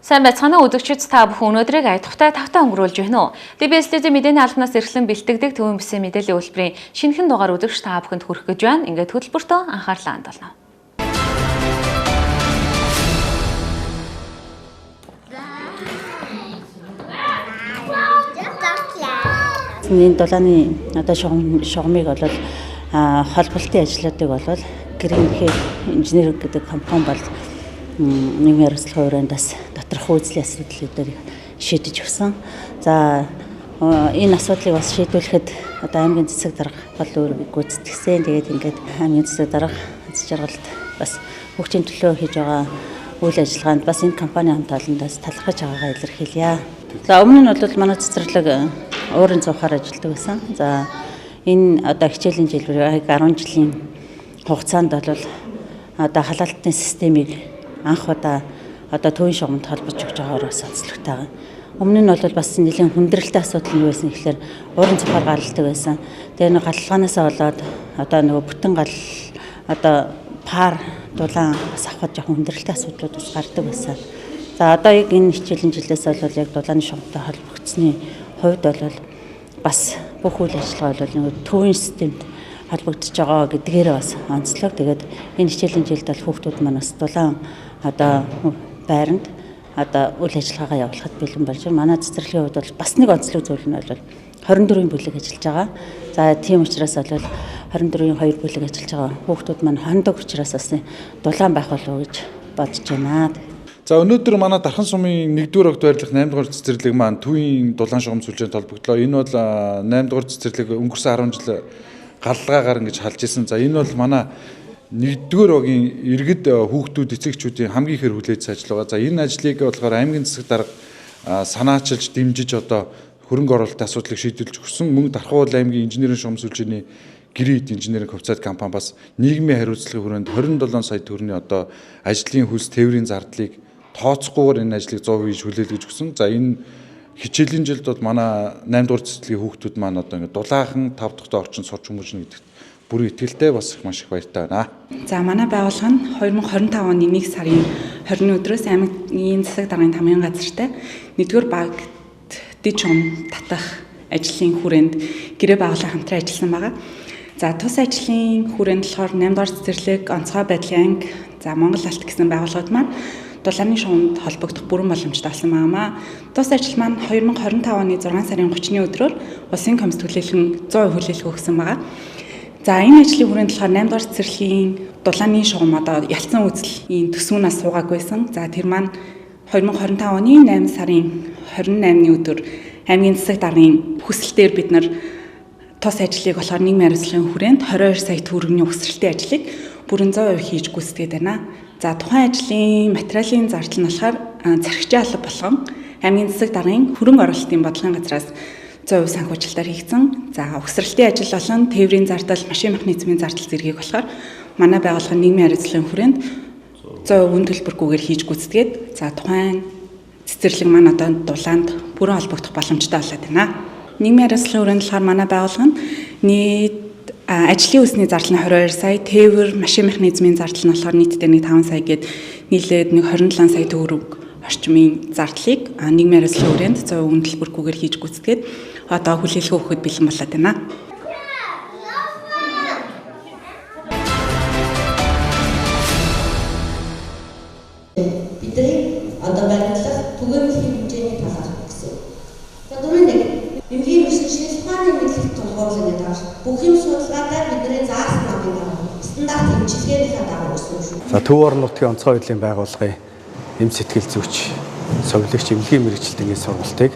Сайн байцгаана уу үзэгчид та бүхэн өнөөдрийг аятгахтай тавтаа өнгөрүүлж байна уу? DBS-ийн мэдээний албанаас эрхлэн бэлтгэдэг төвийн бүсийн мэдээллийн үйлдвэрийн шинэхэн дугаар үзэгч та бүхэнд хүрэх гэж байна. Ингээд хөтөлбөртөө анхаарлаа хандуулна. Энэ дулааны шугамыг бол холболтын ажлуудыг бол гэрийн инженер гэдэг компани бол нийгмийн хариуцлагын хүрээндээс доторх үйлдлийн асуудлуудыг шийдэж өгсөн. За энэ асуудлыг бас шийдвэрлэхэд одоо аймгийн цэцэг дарга бол өөрийгөө гүйцэтгсэн. Тэгээд ингээд аймгийн цэцэг дарга жаргалд бас хөгжийн төлөө хийж байгаа үйл ажиллагаанд бас энэ компани хамт олондоос талархаж байгаагаа илэрхийлье. За өмнө нь бол манай цэцэрлэг өөрийн цаохаар ажилладаг байсан. За энэ одоо хичээлийн жилээр 10 жилийн хугацаанд бол одоо халаалтын системийг анх удаа одоо төвийн шугамд холбож өгч байгаагаар бас онцлогтой. Өмнө нь бол бас нэлийн хүндрэлтэй асуудал нь байсан. Тэгэхээр уурын цохоор гаралтай байсан. Тэгээ нэг галлганаасаа болоод одоо нөгөө бүтэн гал одоо пар дулаан бас авахд жоохон хүндрэлтэй асуудлууд бас гардаг байсан. За одоо яг энэ хичээлийн жилээс бол яг дулааны шугамтай холбогдсны хувьд бол бас бүх үйл ажиллагаа бол нөгөө төвийн системд холбогдож байгаа гэдгээр бас онцлог. Тэгээд энэ хичээлийн жилд бол хүүхдүүд маань бас дулаан одоо байранд одоо үйл ажиллагаагаа явуулахад бэлэн болж байна. Манай цэцэрлэгийн хувьд бол бас нэг онцлог зүйл нь бол 24-ийн бүлэг ажиллаж байгаа. За тийм учраас бол 24-ийн 2 бүлэг ажиллаж байгаа хүүхдүүд маань хондог учраас бас дулаан байх болов уу гэж бодож байна. За өнөөдөр манай Дархан сумын 1-р огт байрлах 8-р цэцэрлэг маань төвийн дулаан шугам сүлжээнд холбогдлоо. Энэ бол 8-р цэцэрлэг өнгөрсөн 10 жил галлагаагаар ингэж халж исэн. За энэ бол манай 1-р огийн иргэд хүүхдүүд эцэгчүүдийн хамгийн ихэр хүлээж ажиллагаа. За энэ ажлыг болохоор аймгийн цэцэг дарга санаачилж дэмжиж одоо хөрөнгө оруулалтын асуудлыг шийдвэрлэж өгсөн. Мөн Дархан аймгийн инженерийн шугам сүлжээний гэрээд инженерийн хувьцаат компани бас нийгмийн хариуцлагын хүрээнд 27 сая төгрөгийн одоо ажлын хөлс тээврийн зардлыг тооцохгүйгээр энэ ажлыг 100% хийж хүлээлгэж өгсөн. За энэ хичээлийн жилд бол манай 8-р цэцэрлэгийн хүүхдүүд маань одоо ингэ дулаахан 5 дахь орчинд сурч хүмүүжнэ гэдэгт бүрэн итгэлтэй бас их маш их баяртай байна. За манай байгууллага нь 2025 оны 1 сарын 20-ны өдрөөс аймгийн цэцэг даргын тамгын газартай 1-р багт дэд шугам татах ажлын хүрээнд гэрээ байгууллага хамтран ажилласан байгаа. За тус ажлын хүрээнд болохоор 8-р цэцэрлэг, онцгой байдлын анги, за Монгол алт гэсэн байгууллагууд маань дулааны шугамд холбогдох бүрэн боломжтой болсон байнамаа. Тус ажил маань 2025 оны 6 сарын 30-ны өдрөөр улсын комисс төлөөлөн 100% хүлээлт өгсөн байгаа. За энэ ажлын хүрээнд болохоор 8-р цэцэрлэгийн дулааны шугам одоо ялцсан үзлийн төсвөөс суугаагүйсэн. За тэр маань 2025 оны 8 сарын 28-ны өдөр аймгийн цэцэг даргын хүсэлтээр бид нар тус ажлыг болохоор нийгмийн хариуцлагын хүрээнд 22 сая төгрөгийн өгсрэлтийн ажлыг бүрэн 100% хийж гүйцэтгээд байна. За тухайн ажлын материалын зардал нь болохоор зархичийн алба болгон аймгийн цэцэг даргын хөрөнгө оруулалтын бодлогын газраас 100% санхүүжилтаар хийгдсэн. За өгсрэлтийн ажил болон тээврийн зардал, машин механизмын зардал зэргийг болохоор манай байгууллага нийгмийн хариуцлагын хүрээнд 100% үн төлбөргүйгээр хийж гүйцэтгээд за тухайн цэцэрлэг маань одоо дулаанд бүрэн холбогдох боломжтой болоод байна. Нийгмийн хариуцлагын хүрээнд болохоор манай байгууллага нь нийт ажлын үсний зардал нь 22 сая, тээвэр, машин механизмын зардал нь болохоор нийтдээ 5 сая гээд нийлээд 27 сая төгрөг орчмын зардлыг нийгмийн хариуцлагын хүрээнд 100% үн төлбөргүйгээр хийж гүйцэтгээд одоо хүлээлгээ өгөхөд бэлэн болоод байна. Бидний одоо баримтлах түгээмэл хэмжээний талаар гэсэн. За дөрөв нэг энгийн өсөлтийн ухааны мэдлэг тулгуурлал гэдэг байна. Бүх юм судалгаатай бидний заасан намын стандарт хэмжлэгийн дагуу өссөн шүү. За төв орон нутгийн онцгой байдлын байгууллагын эм сэтгэл зүйч совилогч эмнэлгийн мэргэжилтийн сургалтыг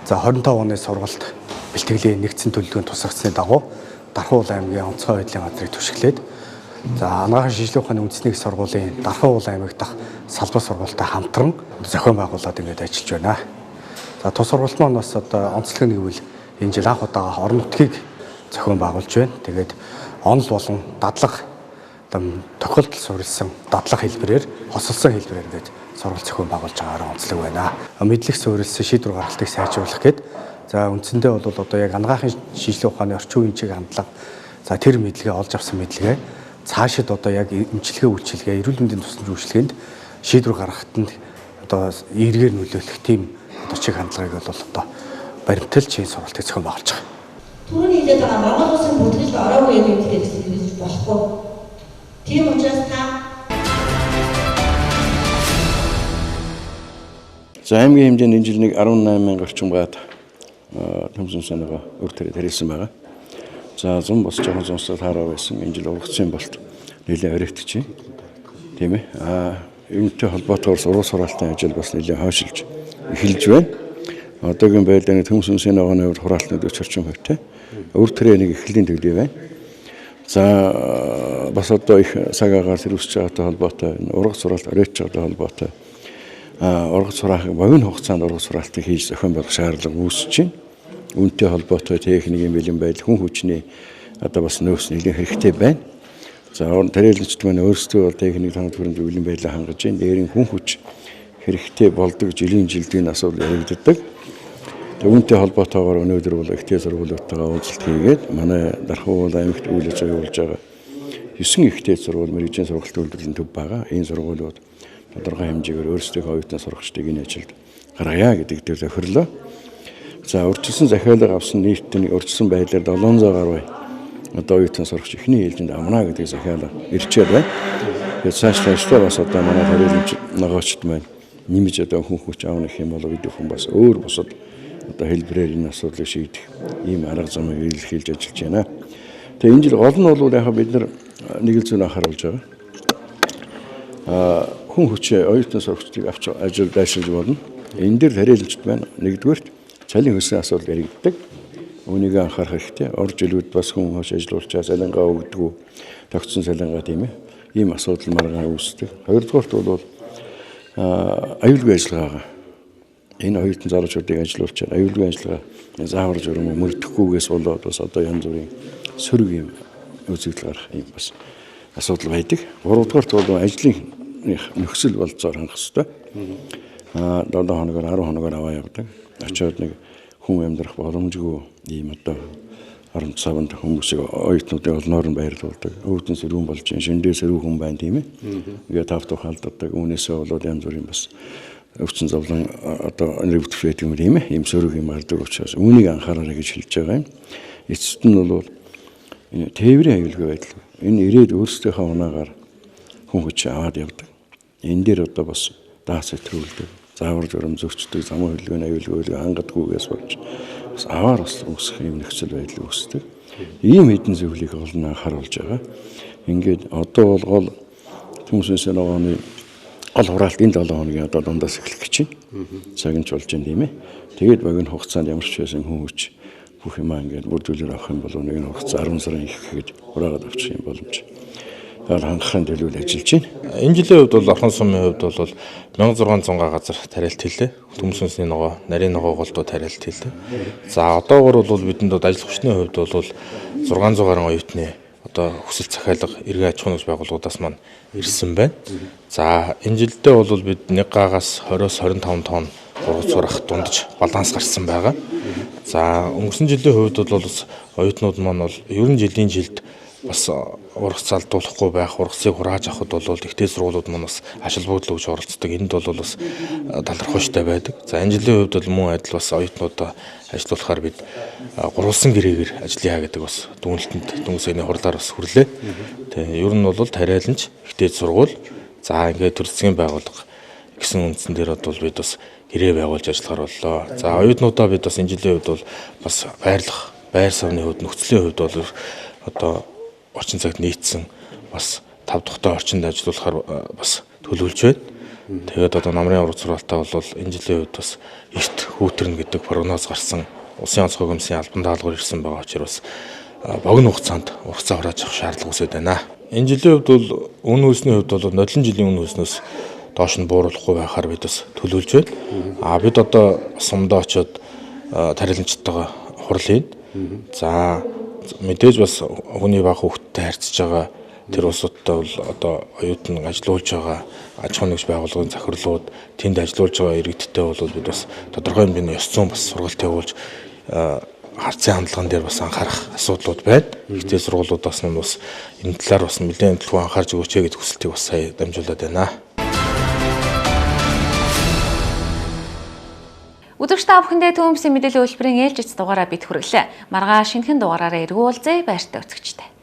за 25 оны сургалт бэлтгэлийн нэгдсэн төлөвлөгөөнд тусгацсны дагуу Дархан аймгийн онцгой байдлын газрыг түшиглээд за анагаахын шинжилгээ ухааны үндэсний сургуулийн Дархан аймаг дахь салбар сургуультай хамтран зохион байгуулад ингээд ажиллаж байна. За тус сургалт маань бас одоо онцлог нь гэвэл энэ жил анх удаа орон нутгийг зохион байгуулж байна. Тэгээд онол болон дадлага тохиолдол суурилсан дадлага хэлбэрээр хосолсон хэлбэрээр ингээд сургалт зохион байгуулж байгаагаар онцлог байна. Мэдлэг суурилсан шийдвэр гаргалтыг сайжруулах гээд за үндсэндээ бол одоо яг анагаахын шинжилгээ ухааны орчин үеийн чиг хандлага за тэр мэдлэгээ олж авсан мэдлэгээ цаашид одоо яг эмчилгээ үйлчилгээ эрүүл мэндийн тусламж үйлчилгээнд шийдвэр гаргахад нь одоо эргээр нөлөөлөх тийм одоо чиг хандлагыг бол одоо баримталж энэ сургалтыг зохион байгуулж байгаа. Түрүүний хэлээд байгаа Монгол улсын бүртгэлд ороогүй юм гэдэг хэлж болохгүй. Тийм учраас та за аймгийн хэмжээнд энэ жил нэг 18,000 орчим гад төмсөн санаага өртөрөд хэрэгсэн байгаа. За зам бас жоохон зонсол хараа байсан. Энэ жил ургацсан болт нэлээд өрөвтөж байна. Тийм ээ. Үүнтэй холбоотойгоор уран сургалтын ажил бас нэлээд хойшилж эхэлж байна. Одоогийн байдлаар төмсөн санаагийн хувьд хураалтны 40% өртөрөө нэг эхлэлийн төдий байна. За бас одоо их цагаагаар сэрүүсэж байгаатай холбоотой уран сургалт өрөөж байгаатай холбоотой уран сураахыг богино хугацаанд уран сургалтыг хийж зохион байгуулах шаардлага үүсэж байна. Үүнтэй холбоотой техникийн бэлэн байдал хүн хүчний одоо бас нөөц нэлээд хэрэгтэй байна. За тарилчид маань өөрсдөө бол техник танах хүрээнд бэлэн байдлаа хангаж байна. Дээрийн хүн хүч хэрэгтэй болдог жилийн жилдийн асуудал яригддаг. Үүнтэй холбоотойгоор өнөөдөр бол ихтэй сургуулиудтайгаа уулзалт хийгээд манай Дархан аймагт үйл ажиллагаа явуулж байгаа 9 ихтэй сургууль мэргэжийн сургалт үйлдвэрлэлийн төв байгаа. Энэ сургуулиуд тодорхой хэмжээгээр өөрсдийнхөө оюутан сурагчдыг энэ ажилд гаргая гэдэг дээр тохирлоо. За урьдчилсан захиалга авсан нийтний урьдчилсан байдлаар 700 гаруй одоо оюутан сурагч эхний ээлжинд амнаа гэдэг захиалга ирчээд байна. Тэгээд цаашлаа бас одоо манай харилцагч ногоочд маань нэмж одоо хүн хүч аавна гэх юм бол бид хүн бас өөр бусад одоо хэлбэрээр энэ асуудлыг шийдэх ийм арга замыг илэрхийлж ажиллаж байна. Тэгээ энэ жил гол нь бол яг бид нар нэг л зүйл анхааруулж байгаа. Хүн хүч оюутан сурагчдыг авч ажил дайшилж болно. Энэ дээр тарилчд байна. Нэгдүгээрт цалин хөлсийн асуудал яригддаг. Үүнийг анхаарах хэрэгтэй. Орж илүүд бас хүн хош ажиллуулчаа салингаа өгдөг. Тогтсон салингаа тийм ээ. Ийм асуудал маргаан үүсдэг. Хоёрдугаарт бол аюулгүй ажиллагаа. Энэ оюутан залуучуудыг ажиллуулчаар аюулгүй ажиллагаа заавар журам мөрдөхгүйгээс болоод бас одоо янз бүрийн сөрөг юм үзэгдэл гарах юм бас асуудал байдаг. Гуравдугаарт бол ажлын нөхцөл болцоор хангах хэрэгтэй. 7 хоногоор 10 хоногоор аваа явдаг. Очоод нэг хүн амьдрах боломжгүй ийм одоо орон цавнд хүмүүсийг оюутнуудын олноор нь байрлуулдаг. Өвдөн сэрүүн болж шиндээ сэрүү хүн байна тийм ээ. Ингээд тавтах халддаг. Үүнээсээ болоод янз бүрийн бас өвчин зовлон одоо нэвтрэх юм тийм ээ. Ийм сөрөг юм гардаг учраас үүнийг анхаараарай гэж хэлж байгаа юм. Эцэст нь бол энэ тээврийн аюулгүй байдал. Энэ ирээд өөрсдийнхөө унаагаар хүн хүч аваад явдаг. Энэ дээр одоо бас даас өтрүүлдэг. Заавар журам зөрчдөг, замын хөдөлгөөний аюулгүй хангадгүйгээс болж бас аваар бас үүсэх юм нөхцөл байдал үүсдэг. Ийм хэдэн зүйлийг олон анхааруулж байгаа. Ингээд одоо бол гол төмсөн санаагийн гол хураалт энэ 7 хоногийн одоо дундаас эхлэх гэж байна. Цагийнч болж байна тийм ээ. Тэгээд богино хугацаанд ямар ч байсан хүн хүч бүх юмаа ингээд бүрдүүлэр авах юм бол нэг хугацаа 10 сарын их гэж хураагаад авчих юм боломж. Хангахын төлөв ажиллаж байна. Энэ жилийн хувьд бол Орхон сумын хувьд бол 1600 газар тариалт хийлээ. Төмсөнсний ногоо, нарийн ногоо голдуу тариалт хийлээ. За одоогор бол бидэнд ажил хүчний хувьд бол 600 гаруй оюутны одоо хүсэлт захиалга эргэн аж ахуйн байгууллагуудаас маань ирсэн байна. За энэ жилдээ бол бид 1 гаагаас 20-с 25 тонн ургац сурах дундаж баланс гарсан байгаа. За өнгөрсөн жилийн хувьд бол оюутнууд маань бол ер нь жилийн жилд бас ургац алдуулахгүй байх, ургацыг хурааж авахд бол ихтэй сургуулиуд маань бас ашил буудлын өгж оролцдог. Энд бол бас талархуйштай байдаг. За энэ жилийн хувьд бол мөн адил бас оюутнуудаа ажиллуулахаар бид гурвалсан гэрээгээр ажиллая гэдэг бас дүгнэлтэнд дүнсэний хурлаар бас хүрлээ. Тэгээ ер нь бол тариаланч ихтэй сургууль. За ингээд төр засгийн байгууллага гэсэн үндсэн дээр бол бид бас гэрээ байгуулж ажиллахаар боллоо. За оюутнуудаа бид бас энэ жилийн хувьд бол бас байрлах, байр сувны хувьд нөхцөлийн хувьд бол одоо орчин цагт нийцсэн бас 5 дахь орчинд ажиллуулахаар бас төлөвлөж байна. Тэгээд одоо намрын ургац сургалтаа бол энэ жилийн хувьд бас эрт хүүтэрнэ гэдэг прогноз гарсан. Улсын онцгой комиссийн албан даалгавар ирсэн байгаа учраас богино хугацаанд ургацаа хурааж авах шаардлага үүсэж байна. Энэ жилийн хувьд бол үн хөлсний хувьд бол нодлон жилийн үн хөлснөөс доош нь бууруулахгүй байхаар бид бас төлөвлөж байна. Бид одоо сумдаа очиод тариаланчтайгаа хурлаа. За мэдээж бас хүний баг хүүхдтэй харьцаж байгаа тэр улсуудтай бол одоо оюутан ажиллуулж байгаа аж ахуйн нэгж байгууллагын захирлууд тэнд ажиллуулж байгаа иргэдтэй бол бид бас тодорхой хэмжээний ёс зүйн бас сургалт явуулж харьцан хандлаган дээр бас анхаарах асуудлууд байна. Ихтэй сургуулиудаас нь бас энэ талаар бас нэлээд төлөв анхаарч өгөөч гэдэг хүсэлтийг бас сая дамжуулаад байна. Үзэгч та бүхэндээ Төвөмбөсийн мэдээллийн хөтөлбөрийн ээлжид дугаараа бид хүргэлээ. Маргааш шинэхэн дугаараараа эргүүлзээ, баяртай үзэгчтэй.